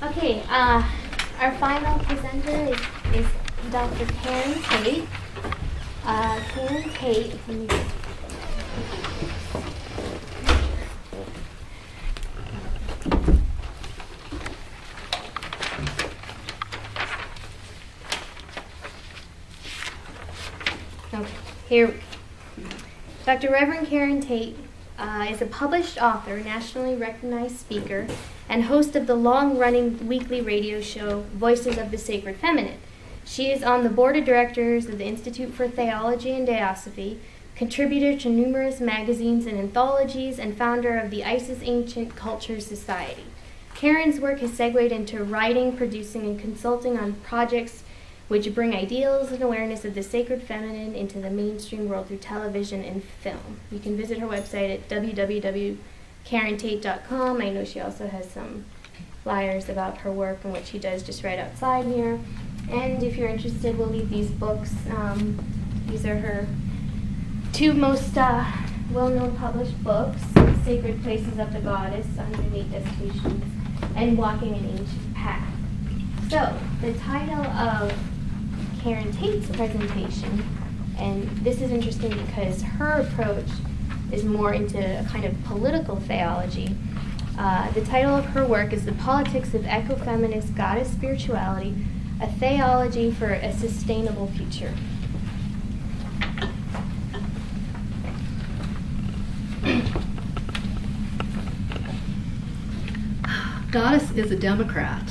Okay, our final presenter is Dr. Karen Tate. Karen Tate, let me here. Dr. Reverend Karen Tate is a published author, nationally recognized speaker, and host of the long-running weekly radio show, Voices of the Sacred Feminine. She is on the board of directors of the Institute for Theology and Theosophy, contributor to numerous magazines and anthologies, and founder of the Isis Ancient Cultures Society. Karen's work has segued into writing, producing, and consulting on projects which bring ideals and awareness of the sacred feminine into the mainstream world through television and film. You can visit her website at www.karentate.com. I know she also has some flyers about her work and what she does just right outside here. And if you're interested, we'll leave these books. These are her two most well-known published books, Sacred Places of the Goddess, 108 Destinations, and Walking an Ancient Path. So, the title of Karen Tate's presentation, and this is interesting because her approach is more into a kind of political theology. The title of her work is The Politics of Ecofeminist Goddess Spirituality, a Theology for a Sustainable Future. Goddess is a Democrat.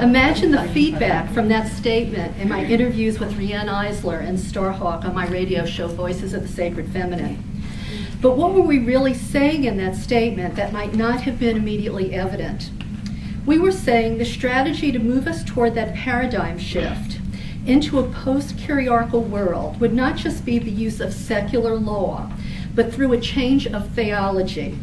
Imagine the feedback from that statement in my interviews with Rianne Eisler and Starhawk on my radio show, Voices of the Sacred Feminine. But what were we really saying in that statement that might not have been immediately evident? We were saying the strategy to move us toward that paradigm shift into a post-kyriarchal world would not just be the use of secular law, but through a change of theology.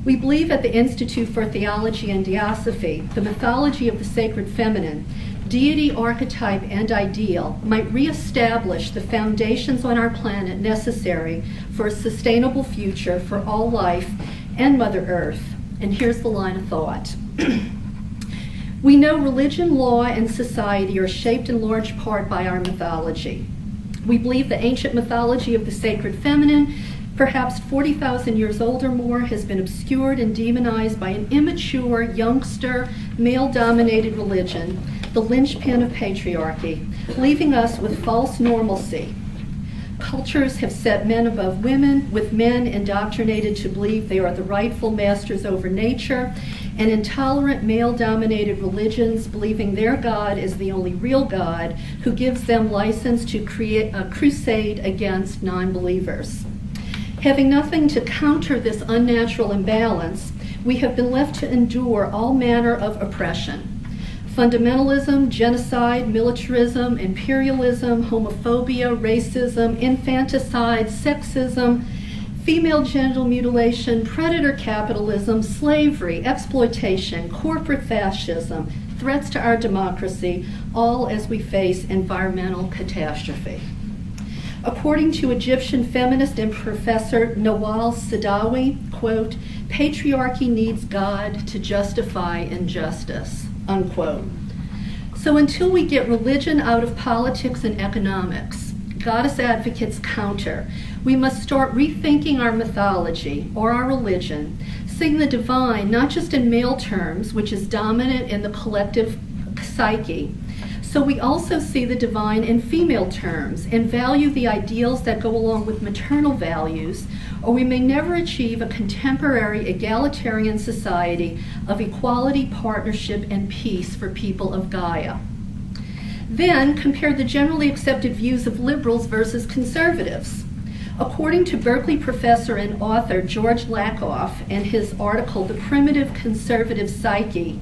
We believe at the Institute for Theology and Theosophy, the mythology of the sacred feminine, deity, archetype, and ideal might reestablish the foundations on our planet necessary for a sustainable future for all life and Mother Earth. And here's the line of thought. We know religion, law, and society are shaped in large part by our mythology. We believe the ancient mythology of the sacred feminine, perhaps 40,000 years old or more, has been obscured and demonized by an immature, youngster, male-dominated religion, the linchpin of patriarchy, leaving us with false normalcy. Cultures have set men above women, with men indoctrinated to believe they are the rightful masters over nature, and intolerant male-dominated religions believing their God is the only real God who gives them license to create a crusade against non-believers. Having nothing to counter this unnatural imbalance, we have been left to endure all manner of oppression. Fundamentalism, genocide, militarism, imperialism, homophobia, racism, infanticide, sexism, female genital mutilation, predator capitalism, slavery, exploitation, corporate fascism, threats to our democracy, all as we face environmental catastrophe. According to Egyptian feminist and professor Nawal Saadawi, quote, patriarchy needs God to justify injustice, unquote. So until we get religion out of politics and economics, goddess advocates counter, we must start rethinking our mythology or our religion, seeing the divine not just in male terms, which is dominant in the collective psyche, so we also see the divine in female terms and value the ideals that go along with maternal values, or we may never achieve a contemporary egalitarian society of equality, partnership, and peace for people of Gaia. Then compare the generally accepted views of liberals versus conservatives. According to Berkeley professor and author George Lakoff and his article, The Primitive Conservative Psyche,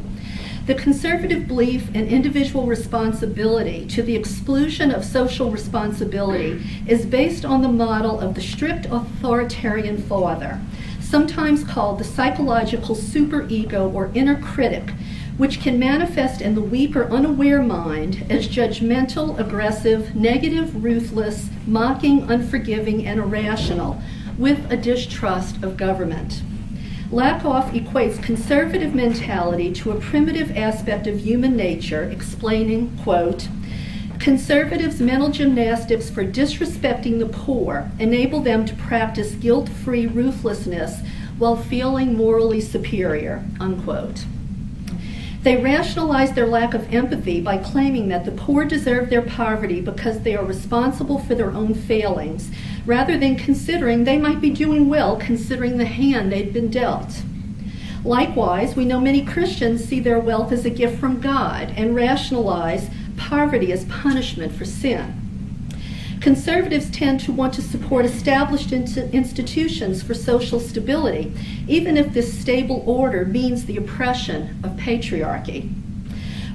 the conservative belief in individual responsibility to the exclusion of social responsibility is based on the model of the strict authoritarian father, sometimes called the psychological superego or inner critic, which can manifest in the weak or unaware mind as judgmental, aggressive, negative, ruthless, mocking, unforgiving, and irrational, with a distrust of government. Lakoff equates conservative mentality to a primitive aspect of human nature, explaining, quote, conservatives' mental gymnastics for disrespecting the poor enable them to practice guilt-free ruthlessness while feeling morally superior, unquote. They rationalize their lack of empathy by claiming that the poor deserve their poverty because they are responsible for their own failings, rather than considering they might be doing well considering the hand they'd been dealt. Likewise, we know many Christians see their wealth as a gift from God and rationalize poverty as punishment for sin. Conservatives tend to want to support established institutions for social stability, even if this stable order means the oppression of patriarchy.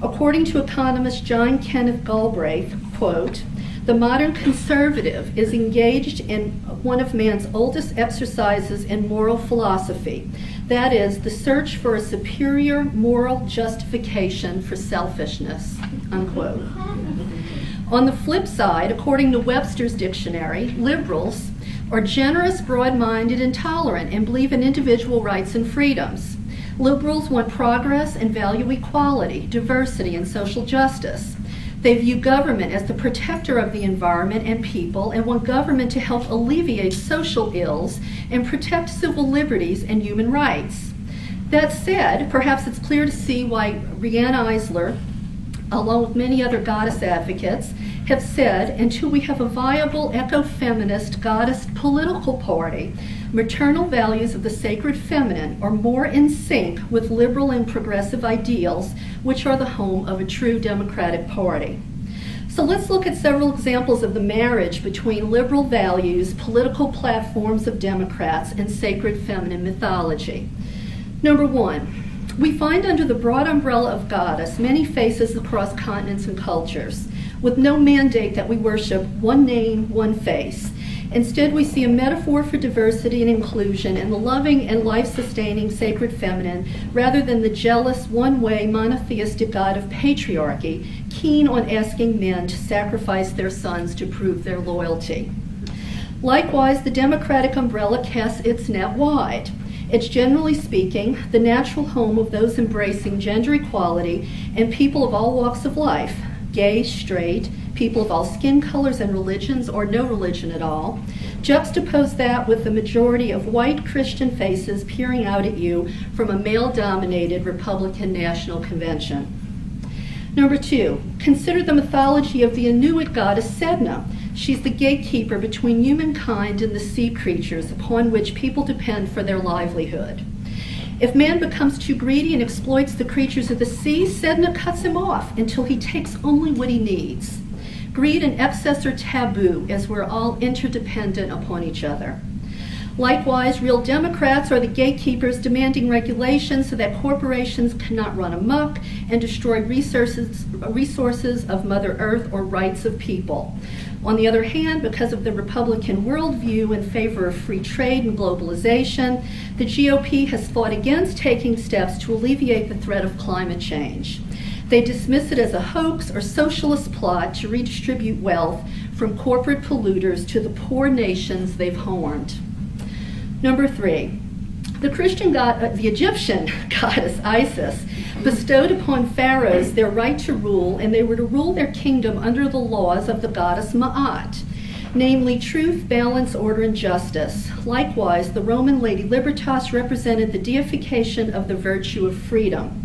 According to economist John Kenneth Galbraith, quote, the modern conservative is engaged in one of man's oldest exercises in moral philosophy, that is, the search for a superior moral justification for selfishness, unquote. On the flip side, according to Webster's dictionary, liberals are generous, broad-minded, and tolerant, and believe in individual rights and freedoms. Liberals want progress and value equality, diversity, and social justice. They view government as the protector of the environment and people and want government to help alleviate social ills and protect civil liberties and human rights. That said, perhaps it's clear to see why Riane Eisler, along with many other goddess advocates, have said, until we have a viable eco-feminist goddess political party, maternal values of the sacred feminine are more in sync with liberal and progressive ideals, which are the home of a true democratic party. So let's look at several examples of the marriage between liberal values, political platforms of Democrats, and sacred feminine mythology. Number one, we find under the broad umbrella of goddess many faces across continents and cultures, with no mandate that we worship one name, one face. Instead, we see a metaphor for diversity and inclusion in the loving and life-sustaining sacred feminine, rather than the jealous, one-way, monotheistic god of patriarchy, keen on asking men to sacrifice their sons to prove their loyalty. Likewise, the democratic umbrella casts its net wide. It's, generally speaking, the natural home of those embracing gender equality and people of all walks of life, gay, straight, people of all skin colors and religions, or no religion at all. Juxtapose that with the majority of white Christian faces peering out at you from a male-dominated Republican National Convention. Number two, consider the mythology of the Inuit goddess Sedna. She's the gatekeeper between humankind and the sea creatures upon which people depend for their livelihood. If man becomes too greedy and exploits the creatures of the sea, Sedna cuts him off until he takes only what he needs. Greed and excess are taboo, as we're all interdependent upon each other. Likewise, real Democrats are the gatekeepers demanding regulations so that corporations cannot run amok and destroy resources of Mother Earth or rights of people. On the other hand, because of the Republican worldview in favor of free trade and globalization, the GOP has fought against taking steps to alleviate the threat of climate change. They dismiss it as a hoax or socialist plot to redistribute wealth from corporate polluters to the poor nations they've harmed. Number three, the Egyptian goddess Isis bestowed upon pharaohs their right to rule, and they were to rule their kingdom under the laws of the goddess Ma'at, namely truth, balance, order, and justice. Likewise, the Roman Lady Libertas represented the deification of the virtue of freedom.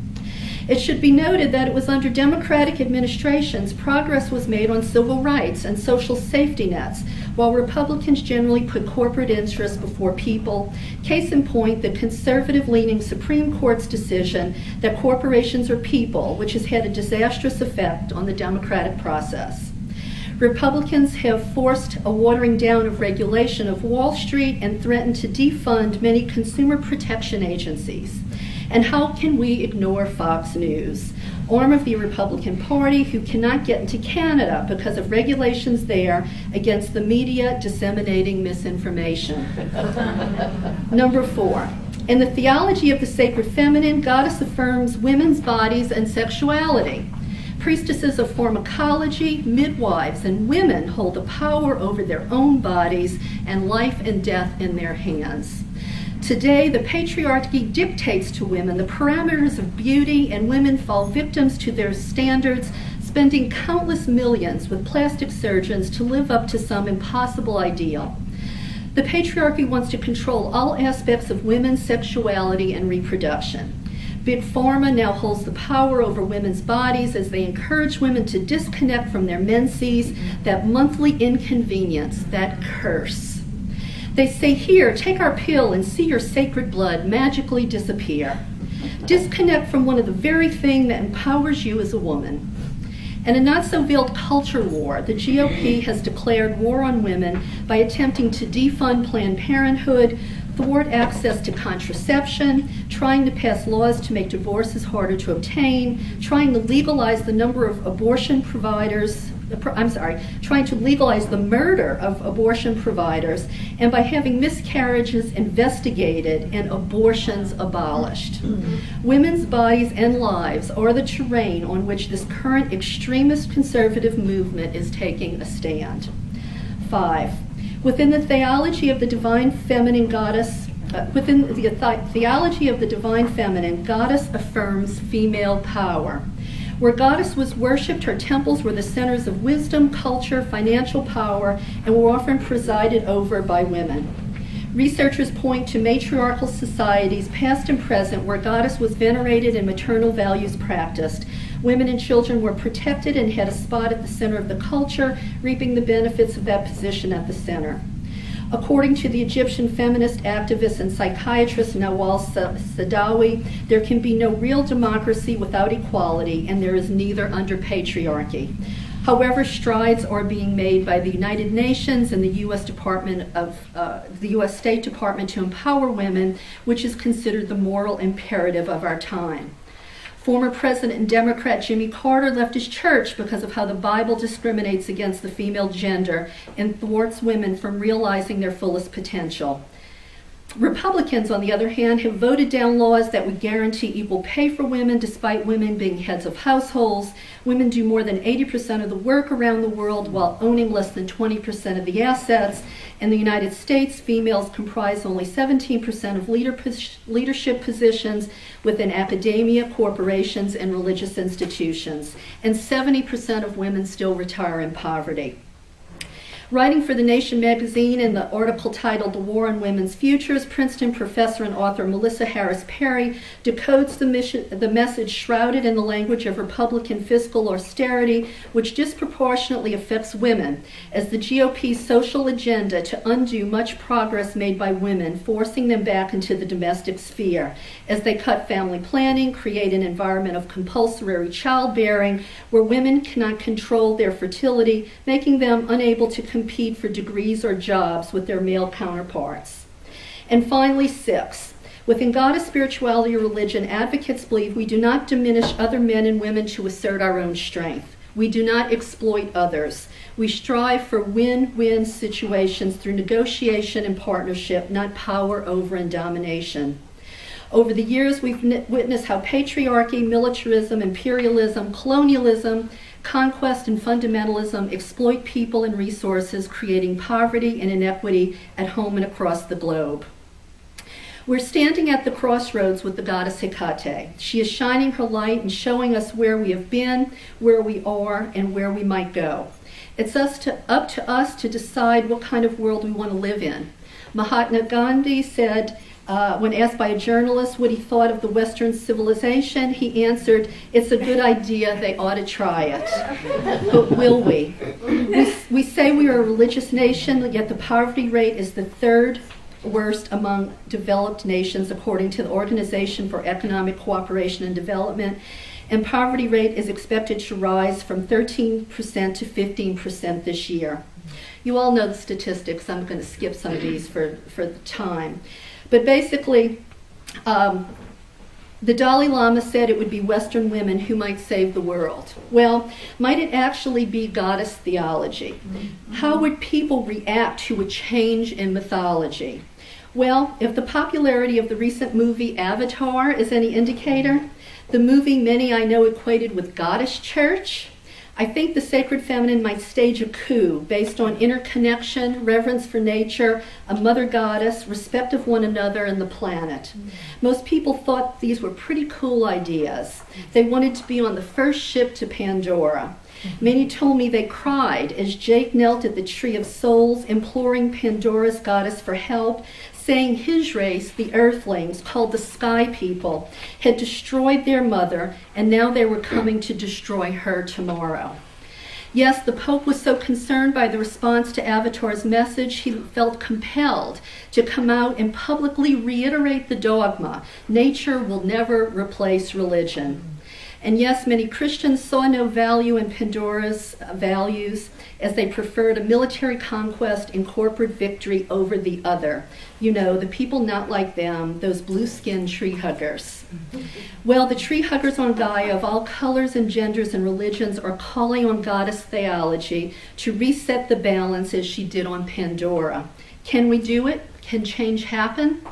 It should be noted that it was under democratic administrations progress was made on civil rights and social safety nets, while Republicans generally put corporate interests before people. Case in point, the conservative-leaning Supreme Court's decision that corporations are people, which has had a disastrous effect on the democratic process. Republicans have forced a watering down of regulation of Wall Street and threatened to defund many consumer protection agencies. And how can we ignore Fox News, arm of the Republican Party, who cannot get into Canada because of regulations there against the media disseminating misinformation? Number four, in the theology of the sacred feminine, goddess affirms women's bodies and sexuality. Priestesses of pharmacology, midwives, and women hold the power over their own bodies and life and death in their hands. Today, the patriarchy dictates to women the parameters of beauty, and women fall victims to their standards, spending countless millions with plastic surgeons to live up to some impossible ideal. The patriarchy wants to control all aspects of women's sexuality and reproduction. Big Pharma now holds the power over women's bodies as they encourage women to disconnect from their menses, that monthly inconvenience, that curse. They say, here, take our pill and see your sacred blood magically disappear. Disconnect from one of the very things that empowers you as a woman. In a not-so-veiled culture war, the GOP has declared war on women by attempting to defund Planned Parenthood, thwart access to contraception, trying to pass laws to make divorces harder to obtain, trying to legalize the number of abortion providers, trying to legalize the murder of abortion providers, and by having miscarriages investigated and abortions abolished. Women's bodies and lives are the terrain on which this current extremist conservative movement is taking a stand. 5. Within the theology of the divine feminine goddess, goddess affirms female power. Where goddess was worshipped, her temples were the centers of wisdom, culture, financial power, and were often presided over by women. Researchers point to matriarchal societies, past and present, where goddess was venerated and maternal values practiced. Women and children were protected and had a spot at the center of the culture, reaping the benefits of that position at the center. According to the Egyptian feminist activist and psychiatrist Nawal Saadawi, there can be no real democracy without equality, and there is neither under patriarchy. However, strides are being made by the United Nations and the U.S. State Department to empower women, which is considered the moral imperative of our time. Former President and Democrat Jimmy Carter left his church because of how the Bible discriminates against the female gender and thwarts women from realizing their fullest potential. Republicans, on the other hand, have voted down laws that would guarantee equal pay for women despite women being heads of households. Women do more than 80% of the work around the world while owning less than 20% of the assets. In the United States, females comprise only 17% of leadership positions within academia, corporations, and religious institutions. And 70% of women still retire in poverty. Writing for The Nation magazine in the article titled The War on Women's Futures, Princeton professor and author Melissa Harris Perry decodes the message shrouded in the language of Republican fiscal austerity, which disproportionately affects women, as the GOP's social agenda to undo much progress made by women, forcing them back into the domestic sphere, as they cut family planning, create an environment of compulsory childbearing, where women cannot control their fertility, making them unable to compete for degrees or jobs with their male counterparts. And finally, 6. Within goddess spirituality or religion, advocates believe we do not diminish other men and women to assert our own strength. We do not exploit others. We strive for win-win situations through negotiation and partnership, not power over and domination. Over the years, we've witnessed how patriarchy, militarism, imperialism, colonialism, conquest, and fundamentalism exploit people and resources, creating poverty and inequity at home and across the globe. We're standing at the crossroads with the goddess Hecate. She is shining her light and showing us where we have been, where we are, and where we might go. It's up to us to decide what kind of world we want to live in. Mahatma Gandhi said, when asked by a journalist what he thought of the Western civilization, he answered, "It's a good idea, they ought to try it." But will we? We say we are a religious nation, yet the poverty rate is the 3rd worst among developed nations, according to the Organization for Economic Cooperation and Development, and poverty rate is expected to rise from 13% to 15% this year. You all know the statistics. I'm going to skip some of these for the time. But basically, the Dalai Lama said it would be Western women who might save the world. Well, might it actually be goddess theology? How would people react to a change in mythology? Well, if the popularity of the recent movie Avatar is any indicator, the movie many I know equated with Goddess Church, I think the sacred feminine might stage a coup based on interconnection, reverence for nature, a mother goddess, respect of one another and the planet. Most people thought these were pretty cool ideas. They wanted to be on the first ship to Pandora. Many told me they cried as Jake knelt at the Tree of Souls, imploring Pandora's goddess for help, saying his race, the Earthlings, called the Sky People, had destroyed their mother, and now they were coming to destroy her tomorrow. Yes, the Pope was so concerned by the response to Avatar's message, he felt compelled to come out and publicly reiterate the dogma, nature will never replace religion. And yes, many Christians saw no value in Pandora's values, as they preferred a military conquest and corporate victory over the other. You know, the people not like them, those blue-skinned tree huggers. Well, the tree huggers on Gaia of all colors and genders and religions are calling on goddess theology to reset the balance as she did on Pandora. Can we do it? Can change happen?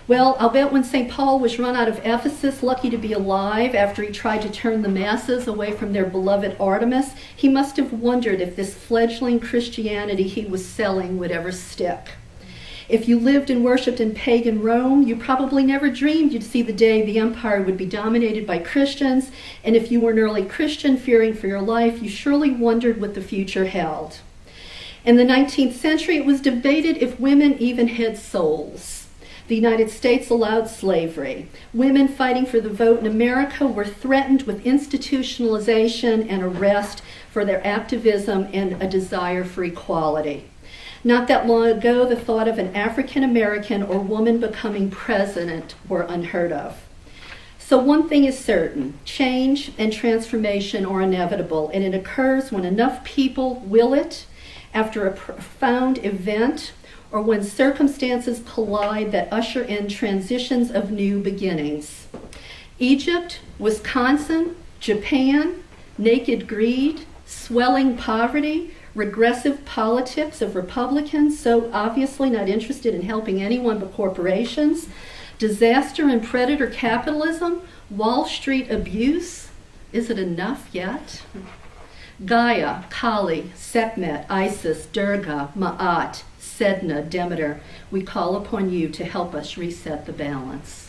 Well, I'll bet when St. Paul was run out of Ephesus, lucky to be alive after he tried to turn the masses away from their beloved Artemis, he must have wondered if this fledgling Christianity he was selling would ever stick. If you lived and worshipped in pagan Rome, you probably never dreamed you'd see the day the empire would be dominated by Christians, and if you were an early Christian fearing for your life, you surely wondered what the future held. In the 19th century, it was debated if women even had souls. The United States allowed slavery. Women fighting for the vote in America were threatened with institutionalization and arrest for their activism and a desire for equality. Not that long ago, the thought of an African American or woman becoming president were unheard of. So one thing is certain, change and transformation are inevitable, and it occurs when enough people will it after a profound event or when circumstances collide that usher in transitions of new beginnings. Egypt, Wisconsin, Japan, naked greed, swelling poverty, regressive politics of Republicans so obviously not interested in helping anyone but corporations, disaster and predator capitalism, Wall Street abuse. Is it enough yet? Gaia, Kali, Sekhmet, Isis, Durga, Ma'at, Sedna, Demeter, we call upon you to help us reset the balance.